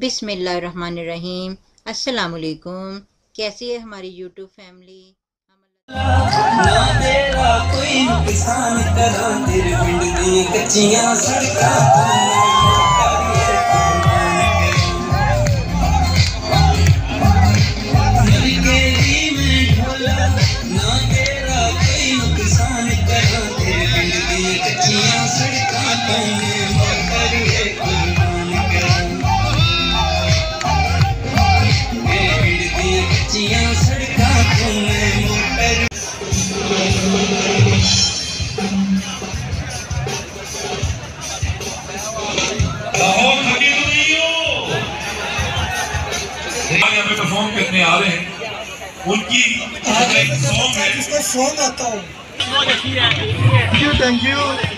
बिस्मिल्लाहिर्रहमानिर्रहीम। अस्सलामुअलैकुम। कैसी है हमारी यूट्यूब फैमिली? ना तेरा कोई नुकसान करा तेरे पिंड दी कच्चियां सड़कां परफॉर्म करने आ रहे हैं उनकी सॉन्ग है, जिसका सॉन्ग आता हो। Thank you.